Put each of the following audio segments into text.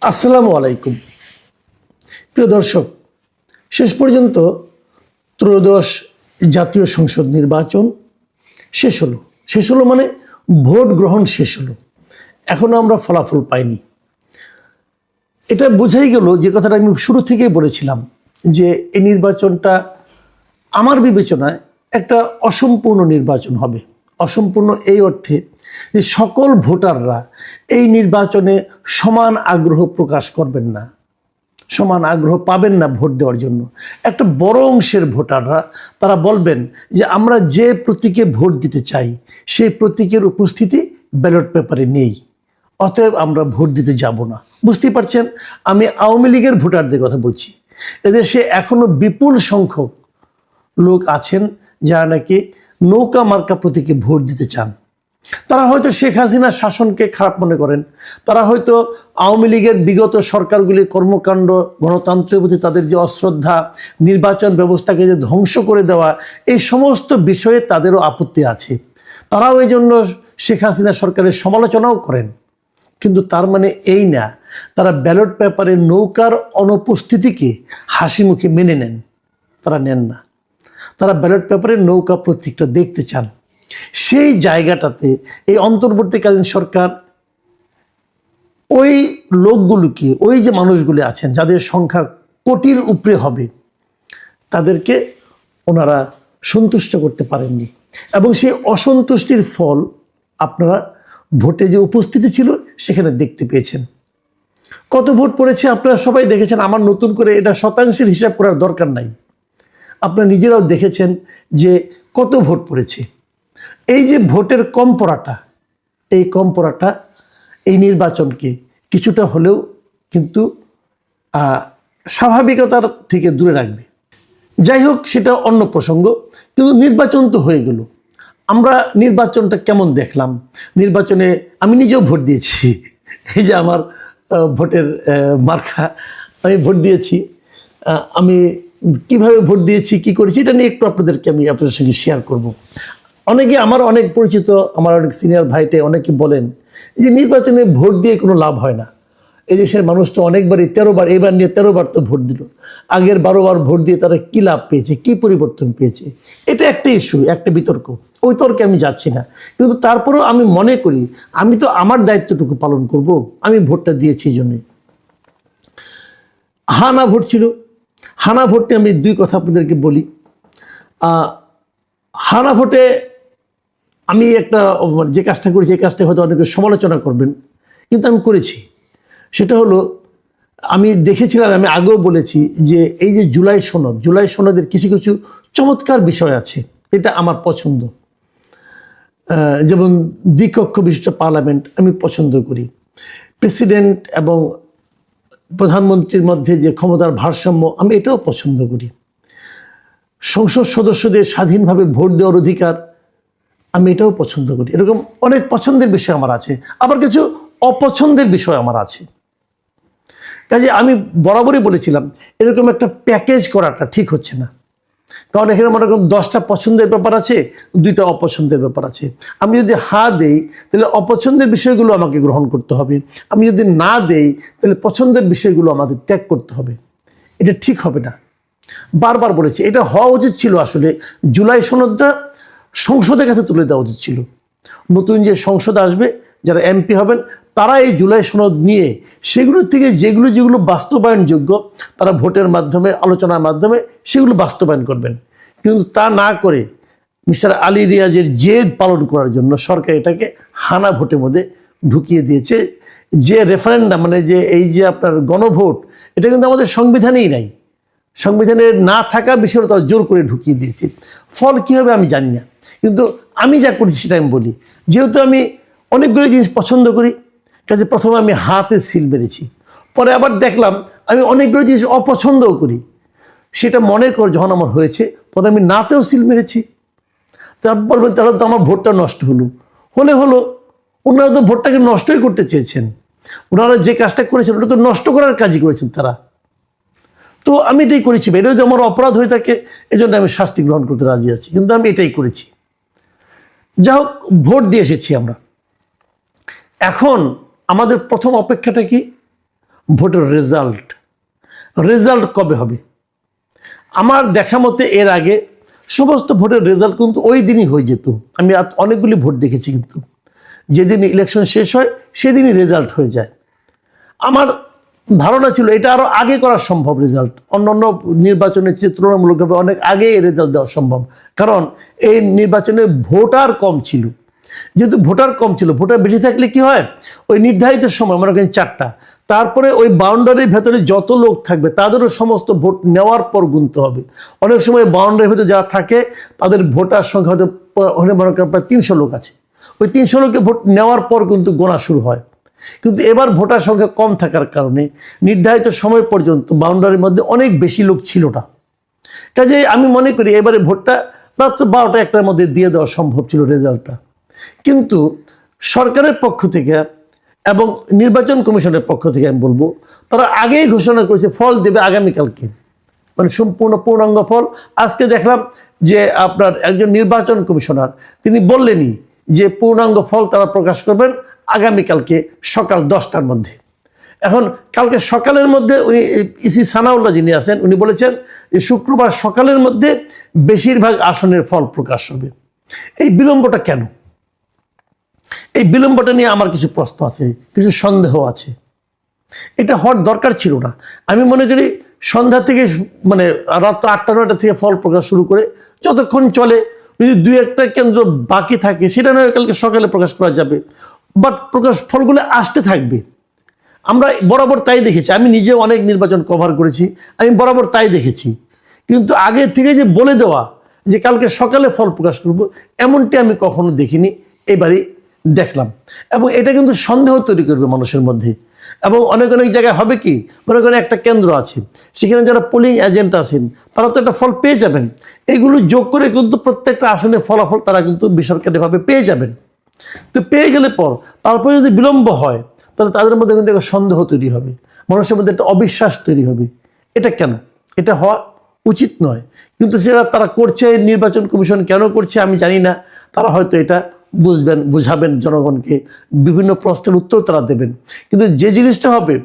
আসসালামু আলাইকুম প্রিয় দর্শক, শেষ পর্যন্ত ত্রয়োদশ জাতীয় সংসদ নির্বাচন শেষ হলো মানে ভোট গ্রহণ শেষ হলো। এখনো আমরা ফলাফল পাইনি। এটা বোঝাই গেল যে কথাটা আমি শুরু থেকেই বলেছিলাম যে এই নির্বাচনটা আমার বিবেচনায় একটা অসম্পূর্ণ নির্বাচন হবে। অসম্পূর্ণ এই অর্থে যে সকল ভোটাররা এই নির্বাচনে সমান আগ্রহ প্রকাশ করবেন না, সমান আগ্রহ পাবেন না ভোট দেওয়ার জন্য। একটা বড় অংশের ভোটাররা তারা বলবেন যে আমরা যে প্রতীকে ভোট দিতে চাই সেই প্রতীকের উপস্থিতি ব্যালট পেপারে নেই, অতএব আমরা ভোট দিতে যাব না। বুঝতেই পারছেন, আমি আওয়ামী লীগের ভোটারদের কথা বলছি। এদেশে এখনো বিপুল সংখ্যক লোক আছেন যারা নাকি নৌকা মার্কা প্রতীকে ভোট দিতে চান। তারা হয়তো শেখ হাসিনার শাসনকে খারাপ মনে করেন, তারা হয়তো আওয়ামী লীগের বিগত সরকারগুলির কর্মকাণ্ড, গণতন্ত্রের প্রতি তাদের যে অশ্রদ্ধা, নির্বাচন ব্যবস্থাকে যে ধ্বংস করে দেওয়া, এই সমস্ত বিষয়ে তাদেরও আপত্তি আছে। তারাও এই জন্য শেখ হাসিনা সরকারের সমালোচনাও করেন। কিন্তু তার মানে এই না তারা ব্যালট পেপারে নৌকার অনুপস্থিতিকে হাসি মুখে মেনে নেন। তারা নেন না। তারা ব্যালট পেপারে নৌকা প্রতীকটা দেখতে চান। সেই জায়গাটাতে এই অন্তর্বর্তীকালীন সরকার ওই লোকগুলোকে, ওই যে মানুষগুলি আছেন যাদের সংখ্যা কোটির উপরে হবে, তাদেরকে ওনারা সন্তুষ্ট করতে পারেননি। এবং সেই অসন্তুষ্টির ফল আপনারা ভোটে যে উপস্থিতি ছিল সেখানে দেখতে পেয়েছেন। কত ভোট পড়েছে আপনারা সবাই দেখেছেন। আমার নতুন করে এটা শতাংশের হিসাব করার দরকার নাই। আপনারা নিজেরাও দেখেছেন যে কত ভোট পড়েছে। এই যে ভোটের কম পড়াটা, এই কম পড়াটা এই নির্বাচনকে কিছুটা হলেও কিন্তু স্বাভাবিকতার থেকে দূরে রাখবে। যাই হোক, সেটা অন্য প্রসঙ্গ। কিন্তু নির্বাচন তো হয়ে গেল। আমরা নির্বাচনটা কেমন দেখলাম? নির্বাচনে আমি নিজেও ভোট দিয়েছি। এই যে আমার ভোটের মার্কা, আমি ভোট দিয়েছি। আমি কিভাবে ভোট দিয়েছি, কি করেছি, এটা নিয়ে একটু আপনাদের সঙ্গে শেয়ার করব। অনেকে, আমার অনেক পরিচিত, আমার অনেক সিনিয়র ভাইটে অনেকে বলেন যে নির্বাচনে ভোট দিয়ে কোনো লাভ হয় না। এই দেশের মানুষ তো অনেকবারই 13 বার, এবার নিয়ে 13 বার তো ভোট দিল। আগের 12 বার ভোট দিয়ে তারা কী লাভ পেয়েছে, কী পরিবর্তন পেয়েছে? এটা একটা ইস্যু, একটা বিতর্ক। ওই তর্কে আমি যাচ্ছি না। কিন্তু তারপরেও আমি মনে করি আমি তো আমার দায়িত্বটুকু পালন করব। আমি ভোটটা দিয়েছি এই জন্যে। হানা ভোট ছিল। হানা ভোটে আমি দুই কথা আপনাদেরকে বলি। হানা ভোটে আমি একটা যে কাজটা করেছি, এই কাজটা হয়তো অনেকে সমালোচনা করবেন, কিন্তু আমি করেছি। সেটা হলো, আমি দেখেছিলাম, আমি আগেও বলেছি যে এই যে জুলাই সনদের কিছু কিছু চমৎকার বিষয় আছে, এটা আমার পছন্দ। যেমন দ্বিকক্ষ বিশিষ্ট পার্লামেন্ট আমি পছন্দ করি। প্রেসিডেন্ট এবং প্রধানমন্ত্রীর মধ্যে যে ক্ষমতার ভারসাম্য, আমি এটাও পছন্দ করি। সংসদ সদস্যদের স্বাধীনভাবে ভোট দেওয়ার অধিকার, আমি এটাও পছন্দ করি। এরকম অনেক পছন্দের বিষয় আমার আছে, আবার কিছু অপছন্দের বিষয় আমার আছে। কাজে আমি বরাবরই বলেছিলাম এরকম একটা প্যাকেজ করাটা ঠিক হচ্ছে না। কারণ এখানে মনে করুন 10টা পছন্দের ব্যাপার আছে, 2টা অপছন্দের ব্যাপার আছে। আমি যদি হা দেই তাহলে অপছন্দের বিষয়গুলো আমাকে গ্রহণ করতে হবে, আমি যদি না দেই তাহলে পছন্দের বিষয়গুলো আমাদের ত্যাগ করতে হবে। এটা ঠিক হবে না। বারবার বলেছি, এটা হওয়া উচিত ছিল। আসলে জুলাই সনদটা সংসদের কাছে তুলে দেওয়া উচিত ছিল। নতুন যে সংসদ আসবে, যারা এমপি হবেন, তারা এই জুলাই সনদ নিয়ে সেগুলোর থেকে যেগুলো বাস্তবায়নযোগ্য তারা ভোটের মাধ্যমে, আলোচনার মাধ্যমে সেগুলো বাস্তবায়ন করবেন। কিন্তু তা না করে মিস্টার আলী রিয়াজের জেদ পালন করার জন্য সরকার এটাকে হানা ভোটের মধ্যে ঢুকিয়ে দিয়েছে। যে রেফারেন্ডাম, মানে যে এই যে আপনার গণভোট, এটা কিন্তু আমাদের সংবিধানেই নাই। সংবিধানে না থাকা বিষয়টা তারা জোর করে ঢুকিয়ে দিয়েছে। ফল কী হবে আমি জানি না, কিন্তু আমি যা করেছি সেটা আমি বলি। যেহেতু আমি অনেকগুলো জিনিস পছন্দ করি, কাজে প্রথমে আমি হাতে সিল মেরেছি। পরে আবার দেখলাম আমি অনেকগুলো জিনিস অপছন্দও করি। সেটা মনে করে যখন আমার হয়েছে, পরে আমি নাতেও সিল মেরেছি। তারপর বলবেন তাহলে তো আমার ভোটটা নষ্ট হলো। ওনারা তো ভোটটাকে নষ্টই করতে চেয়েছেন। ওনারা যে কাজটা করেছেন ওটা তো নষ্ট করার কাজই করেছেন তারা। তো আমি এটাই করেছি। এটা যদি আমার অপরাধ হয়ে থাকে, এই জন্য আমি শাস্তি গ্রহণ করতে রাজি আছি, কিন্তু আমি এটাই করেছি। যা হোক, ভোট দিয়ে এসেছি আমরা। এখন আমাদের প্রথম অপেক্ষাটা কি? ভোটের রেজাল্ট কবে হবে? আমার দেখা মতে এর আগে সমস্ত ভোটের রেজাল্ট কিন্তু ওই দিনই হয়ে যেত। আমি অনেকগুলি ভোট দেখেছি, কিন্তু যেদিন ইলেকশন শেষ হয় সেদিনই রেজাল্ট হয়ে যায়। আমার ধারণা ছিল এটা আরও আগে করা সম্ভব, রেজাল্ট অন্যান্য নির্বাচনের চেয়ে তুলনামূলকভাবে অনেক আগে এই রেজাল্ট দেওয়া সম্ভব, কারণ এই নির্বাচনে ভোটার কম ছিল। যেহেতু ভোটার কম ছিল, ভোটার বেশি থাকলে কি হয়, ওই নির্ধারিত সময় মনে করেন 4টা, তারপরে ওই বাউন্ডারির ভেতরে যত লোক থাকবে তাদেরও সমস্ত ভোট নেওয়ার পর গুনতে হবে। অনেক সময় বাউন্ডারির ভেতরে যারা থাকে তাদের ভোটার সংখ্যা হয়তো মনে করেন প্রায় 300 লোক আছে, ওই 300 লোকের ভোট নেওয়ার পর কিন্তু গোনা শুরু হয়। কিন্তু এবার ভোটার সংখ্যা কম থাকার কারণে নির্ধারিত সময় পর্যন্ত বাউন্ডারির মধ্যে অনেক বেশি লোক ছিল না। কাজেই আমি মনে করি এবারে ভোটটা রাত্র 12টা 1টার মধ্যে দিয়ে দেওয়া সম্ভব ছিল রেজাল্টটা। কিন্তু সরকারের পক্ষ থেকে এবং নির্বাচন কমিশনের পক্ষ থেকে আমি বলবো, তারা আগেই ঘোষণা করেছে ফল দেবে আগামীকালকে, মানে সম্পূর্ণ পূর্ণাঙ্গ ফল। আজকে দেখলাম যে আপনার একজন নির্বাচন কমিশনার তিনি বললেনই যে পূর্ণাঙ্গ ফল তারা প্রকাশ করবেন আগামীকালকে সকাল 10টার মধ্যে। এখন কালকে সকালের মধ্যে উনি ইসি সানাউল্লাহ যিনি আছেন উনি বলেছেন যে শুক্রবার সকালের মধ্যে বেশিরভাগ আসনের ফল প্রকাশ হবে। এই বিলম্বটা কেন? এই বিলম্বটা নিয়ে আমার কিছু প্রশ্ন আছে, কিছু সন্দেহ আছে। এটা হওয়ার দরকার ছিল না। আমি মনে করি সন্ধ্যা থেকে মানে রাত্র 8টা 9টা থেকে ফল প্রকাশ শুরু করে যতক্ষণ চলে, যদি 2-1টা কেন্দ্র বাকি থাকে সেটা নয় কালকে সকালে প্রকাশ করা যাবে, বাট প্রকাশ ফলগুলো আসতে থাকবে। আমরা বরাবর তাই দেখেছি, আমি নিজে অনেক নির্বাচন কভার করেছি, আমি বরাবর তাই দেখেছি। কিন্তু আগে থেকে যে বলে দেওয়া যে কালকে সকালে ফল প্রকাশ করব, এমনটি আমি কখনো দেখিনি, এবারই দেখলাম। এবং এটা কিন্তু সন্দেহ তৈরি করবে মানুষের মধ্যে। এবং অনেক জায়গায় হবে কি, মনে করেন একটা কেন্দ্র আছে, সেখানে যারা পোলিং এজেন্ট আছেন তারা তো একটা ফল পেয়ে যাবেন, এগুলো যোগ করে কিন্তু প্রত্যেকটা আসনের ফলাফল তারা কিন্তু বেসরকারিভাবে পেয়ে যাবেন। তো পেয়ে গেলে পর তারপরে যদি বিলম্ব হয় তাহলে তাদের মধ্যে কিন্তু একটা সন্দেহ তৈরি হবে, মানুষের মধ্যে একটা অবিশ্বাস তৈরি হবে। এটা কেন? এটা হওয়া উচিত নয়। কিন্তু সেটা তারা করছে, নির্বাচন কমিশন কেন করছে আমি জানি না। তারা হয়তো এটা বুঝাবেন জনগণকে, বিভিন্ন প্রশ্নের উত্তর তারা দেবেন। কিন্তু যে জিনিসটা হবে,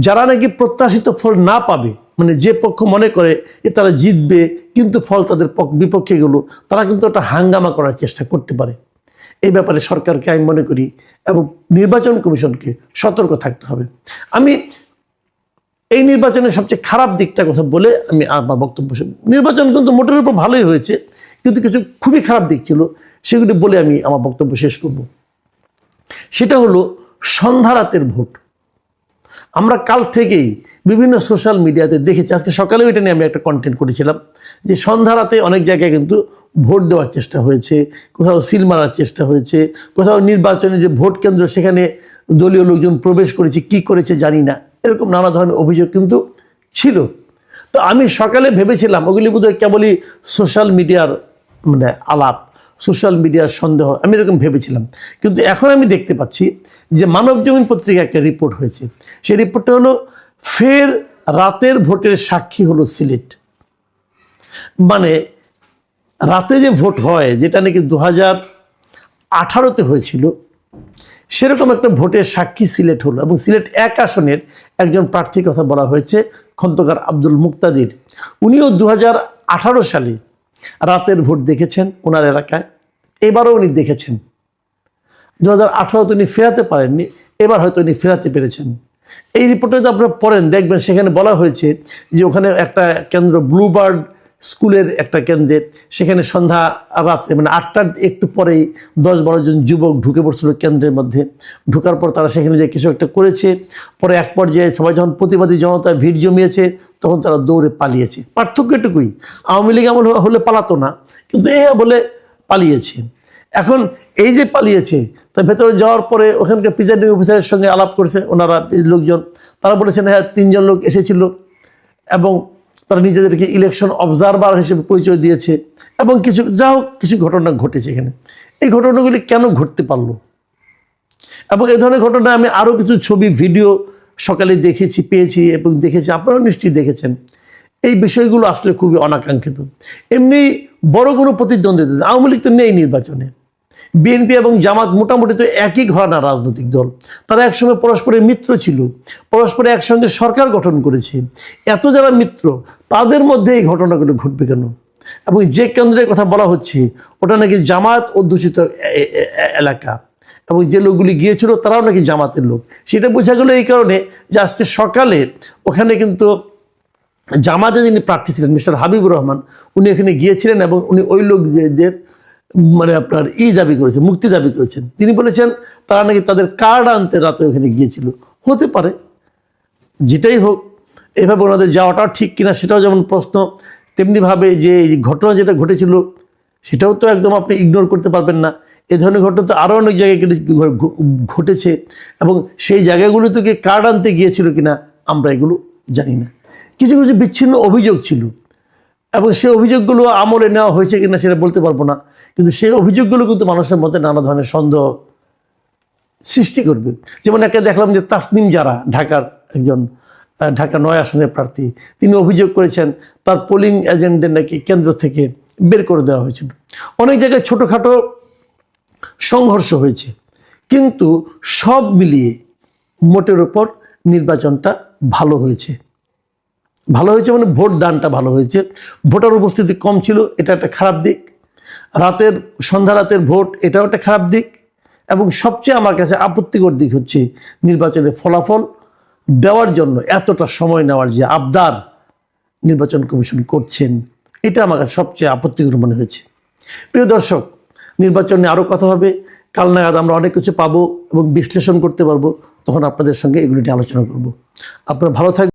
যারা নাকি প্রত্যাশিত ফল না পাবে, মানে যে পক্ষ মনে করে যে তারা জিতবে কিন্তু ফল তাদের বিপক্ষে গেল, তারা কিন্তু একটা হাঙ্গামা করার চেষ্টা করতে পারে। এই ব্যাপারে সরকারকে আমি মনে করি এবং নির্বাচন কমিশনকে সতর্ক থাকতে হবে। আমি এই নির্বাচনের সবচেয়ে খারাপ দিকটার কথা বলে আমি আমার বক্তব্য শুনি। নির্বাচন কিন্তু মোটের উপর ভালোই হয়েছে, কিন্তু কিছু খুবই খারাপ দিক ছিল, সেগুলি বলে আমি আমার বক্তব্য শেষ করব। সেটা হলো সন্ধ্যা রাতের ভোট। আমরা কাল থেকেই বিভিন্ন সোশ্যাল মিডিয়াতে দেখেছি, আজকে সকালেও এটা নিয়ে আমি একটা কন্টেন্ট করেছিলাম যে সন্ধ্যা রাতে অনেক জায়গায় কিন্তু ভোট দেওয়ার চেষ্টা হয়েছে, কোথাও সিল মারার চেষ্টা হয়েছে, কোথাও নির্বাচনে যে ভোট কেন্দ্র সেখানে দলীয় লোকজন প্রবেশ করেছে, কি করেছে জানি না, এরকম নানা ধরনের অভিযোগ কিন্তু ছিল। তো আমি সকালে ভেবেছিলাম ওগুলি বোধহয় কেবলই সোশ্যাল মিডিয়ার মানে আলাপ, সোশ্যাল মিডিয়ার সন্দেহ, আমি এরকম ভেবেছিলাম। কিন্তু এখন আমি দেখতে পাচ্ছি যে মানবজমিন পত্রিকায় একটা রিপোর্ট হয়েছে, সেই রিপোর্টটা হলো ফের রাতের ভোটের সাক্ষী হলো সিলেট। মানে রাতে যে ভোট হয়, যেটা নাকি 2018-তে হয়েছিল, সেরকম একটা ভোটের সাক্ষী সিলেট হলো। এবং সিলেট 1 আসনের একজন প্রার্থীর কথা বলা হয়েছে, খন্দকার আব্দুল মুক্তাদির। উনিও 2018 সালে রাতের ভোট দেখেছেন ওনার এলাকায়, এবারও উনি দেখেছেন। 2018-তে উনি ফেরাতে পারেননি, এবার হয়তো উনি ফেরাতে পেরেছেন। এই রিপোর্টে যদি আপনারা পড়েন দেখবেন সেখানে বলা হয়েছে যে ওখানে একটা কেন্দ্র, ব্লুবার্ড স্কুলের একটা কেন্দ্রে, সেখানে সন্ধ্যা রাতে মানে 8টার একটু পরেই 10-12 জন যুবক ঢুকে পড়ছিল কেন্দ্রের মধ্যে। ঢুকার পর তারা সেখানে যে কিছু একটা করেছে, পরে এক পর্যায়ে সবাই যখন প্রতিবাদী জনতা ভিড় জমিয়েছে তখন তারা দৌড়ে পালিয়েছে। পার্থক্য এটুকুই, আওয়ামী লীগ আমল হলে পালাতো না, কিন্তু এ বলে পালিয়েছে। এখন এই যে পালিয়েছে, তার ভেতরে যাওয়ার পরে ওখানকার প্রিজাইডিং অফিসারের সঙ্গে আলাপ করেছে ওনারা লোকজন, তারা বলেছেন হ্যাঁ 3 জন লোক এসেছিল এবং তারা নিজেদেরকে ইলেকশন অবজারভার হিসেবে পরিচয় দিয়েছে এবং কিছু ঘটনা ঘটেছে এখানে। এই ঘটনাগুলি কেন ঘটতে পারলো? এবং এই ধরনের ঘটনা আমি আরও কিছু ছবি ভিডিও সকালে পেয়েছি এবং দেখেছি, আপনারাও নিশ্চয়ই দেখেছেন। এই বিষয়গুলো আসলে খুবই অনাকাঙ্ক্ষিত। এমনি বড় কোনো প্রতিদ্বন্দ্বিতা আওয়ামী লীগ তো নেই নির্বাচনে, বিএনপি এবং জামাত মোটামুটি তো একই ঘরানার রাজনৈতিক দল। তারা একসঙ্গে পরস্পরের মিত্র ছিল, পরস্পরে একসঙ্গে সরকার গঠন করেছে। এত যারা মিত্র, তাদের মধ্যে এই ঘটনাগুলো ঘটবে কেন? এবং যে কেন্দ্রের কথা বলা হচ্ছে ওটা নাকি জামাত অধ্যুষিত এলাকা, এবং যে লোকগুলি গিয়েছিল তারাও নাকি জামাতের লোক। সেটা বোঝা গেল এই কারণে যে আজকে সকালে ওখানে কিন্তু জামাতে যিনি প্রার্থী ছিলেন মিস্টার হাবিবুর রহমান, উনি এখানে গিয়েছিলেন এবং উনি ওই লোকদের মানে আপনার দাবি করেছেন, মুক্তি দাবি করেছেন। তিনি বলেছেন তারা নাকি তাদের কার্ড আনতে রাতে ওখানে গিয়েছিল। হতে পারে, যেটাই হোক, এভাবে ওনাদের যাওয়াটাও ঠিক কিনা সেটাও যেমন প্রশ্ন, তেমনিভাবে যে এই ঘটনা যেটা ঘটেছিল সেটাও তো একদম আপনি ইগনোর করতে পারবেন না। এ ধরনের ঘটনা তো আরও অনেক জায়গায় ঘটেছে, এবং সেই জায়গাগুলো থেকে কার্ড আনতে গিয়েছিল কিনা আমরা এগুলো জানি না। কিছু কিছু বিচ্ছিন্ন অভিযোগ ছিল, এবং সেই অভিযোগগুলো আমলে নেওয়া হয়েছে কিনা সেটা বলতে পারবো না, কিন্তু সেই অভিযোগগুলো কিন্তু মানুষের মধ্যে নানা ধরনের সন্দেহ সৃষ্টি করবে। যেমন একে দেখলাম যে তাসনিম যারা, ঢাকা ৯ আসনের প্রার্থী, তিনি অভিযোগ করেছেন তার পোলিং এজেন্টদের নাকি কেন্দ্র থেকে বের করে দেওয়া হয়েছিল। অনেক জায়গায় ছোটোখাটো সংঘর্ষ হয়েছে, কিন্তু সব মিলিয়ে মোটের ওপর নির্বাচনটা ভালো হয়েছে। ভালো হয়েছে মানে ভোট দানটা ভালো হয়েছে। ভোটার উপস্থিতি কম ছিল, এটা একটা খারাপ দিক। সন্ধ্যা রাতের ভোট, এটাও একটা খারাপ দিক। এবং সবচেয়ে আমার কাছে আপত্তিকর দিক হচ্ছে নির্বাচনের ফলাফল দেওয়ার জন্য এতটা সময় নেওয়ার যে আবদার নির্বাচন কমিশন করছেন, এটা আমার কাছে সবচেয়ে আপত্তিকর মনে হয়েছে। প্রিয় দর্শক, নির্বাচন নিয়ে আরও কথা হবে। কাল নাগাদ আমরা অনেক কিছু পাবো এবং বিশ্লেষণ করতে পারবো, তখন আপনাদের সঙ্গে এগুলি নিয়ে আলোচনা করব। আপনারা ভালো থাকবেন।